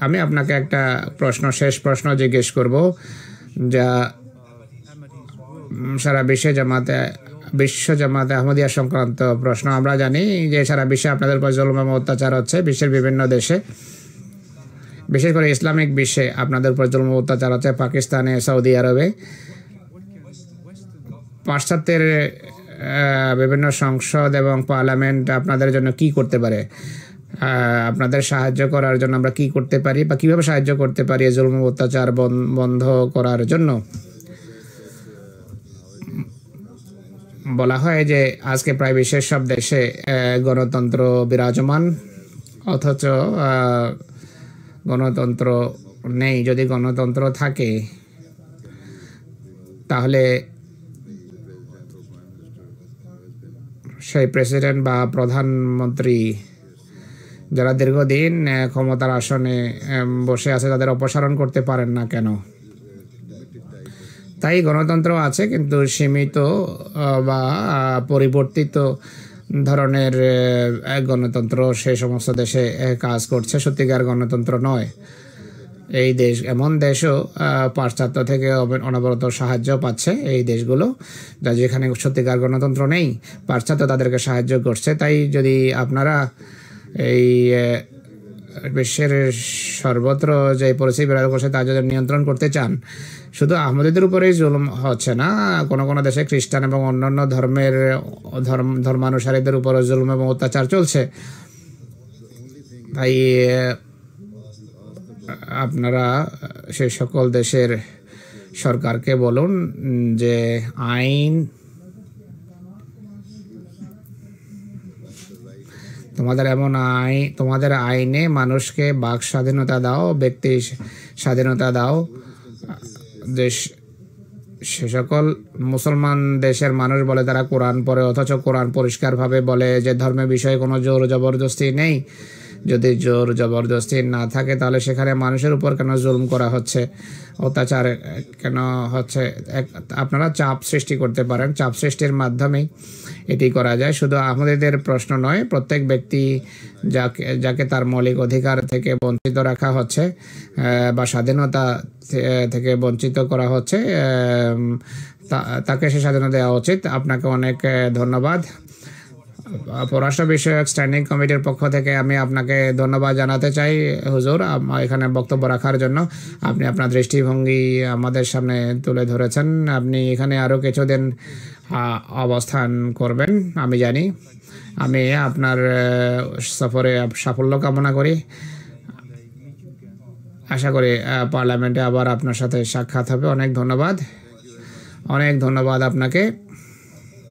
আমি আপনাকে একটা শেষ প্রশ্ন জিজ্ঞেস করব, যা সারা বিশ্ব জামাতে আহমদিয়া সংক্রান্ত প্রশ্ন। আমরা জানি যে সারা বিশ্বে আপনাদের উপর জুলুম এবং অত্যাচার হচ্ছে, বিশ্বের বিভিন্ন দেশে, বিশেষ করে ইসলামিক বিশ্বে আপনাদের উপর জুলুম অত্যাচার হচ্ছে, পাকিস্তানে, সৌদি আরবে। পাশ্চাত্যের বিভিন্ন সংসদ এবং পার্লামেন্ট আপনাদের জন্য কি করতে পারে? আপনাদের সাহায্য করার জন্য আমরা কি করতে পারি, বা কীভাবে সাহায্য করতে পারি এই জুলুম অত্যাচার বন্ধ করার জন্য? বলা হয় যে আজকে প্রায় বিশ্বের সব দেশে গণতন্ত্র বিরাজমান, অথচ গণতন্ত্র নেই। যদি গণতন্ত্র থাকে তাহলে সেই প্রেসিডেন্ট বা প্রধানমন্ত্রী যারা দীর্ঘদিন ক্ষমতার আসনে বসে আছে তাদের অপসারণ করতে পারেন না কেন? তাই গণতন্ত্র আছে, কিন্তু সীমিত বা পরিবর্তিত ধরনের গণতন্ত্র সেই সমস্ত দেশে কাজ করছে, সত্যিকার গণতন্ত্র নয়। এই দেশ, এমন দেশও পাশ্চাত্য থেকে অনবরত সাহায্য পাচ্ছে, এই দেশগুলো যা যেখানে সত্যিকার গণতন্ত্র নেই, পাশ্চাত্য তাদেরকে সাহায্য করছে। তাই যদি আপনারা এই বিশ্বের সর্বত্র যে পরিস্থিতি বিরাজ করছে তা যদি নিয়ন্ত্রণ করতে চান, শুধু আহমদীদের উপরেই জুলুম হচ্ছে না, কোনো কোনো দেশে খ্রিস্টান এবং অন্যান্য ধর্মানুসারীদের উপরে জুলুম এবং অত্যাচার চলছে। তাই আপনারা সেই সকল দেশের সরকারকে বলুন যে তোমাদের আইনে মানুষকে বাক স্বাধীনতা দাও, ব্যক্তি স্বাধীনতা দাও। সে সকল মুসলমান দেশের মানুষ বলে তারা কোরআন পড়ে, অথচ কোরআন পরিষ্কারভাবে বলে যে ধর্মের বিষয়ে কোনো জোর জবরদস্তি নেই। যদি জোর জবরদস্তি না থাকে তাহলে সেখানে মানুষের উপর কেন জুলুম করা হচ্ছে, অত্যাচার কেন হচ্ছে? আপনারা চাপ সৃষ্টি করতে পারেন, চাপ সৃষ্টির মাধ্যমেই এটি করা যায়। শুধু আহমদীদের প্রশ্ন নয়, প্রত্যেক ব্যক্তি যাকে তার মৌলিক অধিকার থেকে বঞ্চিত রাখা হচ্ছে বা স্বাধীনতা থেকে বঞ্চিত করা হচ্ছে, তাকে সে স্বাধীনতা দেওয়া উচিত। আপনাকে অনেক ধন্যবাদ। পররাষ্ট্র বিষয়ক স্ট্যান্ডিং কমিটির পক্ষ থেকে আমি আপনাকে ধন্যবাদ জানাতে চাই হুজুর, এখানে বক্তব্য রাখার জন্য। আপনি আপনার দৃষ্টিভঙ্গি আমাদের সামনে তুলে ধরেছেন। আপনি এখানে আরও কিছুদিন অবস্থান করবেন আমি জানি। আমি আপনার সফরে সাফল্য কামনা করি। আশা করি পার্লামেন্টে আবার আপনার সাথে সাক্ষাৎ হবে। অনেক ধন্যবাদ আপনাকে।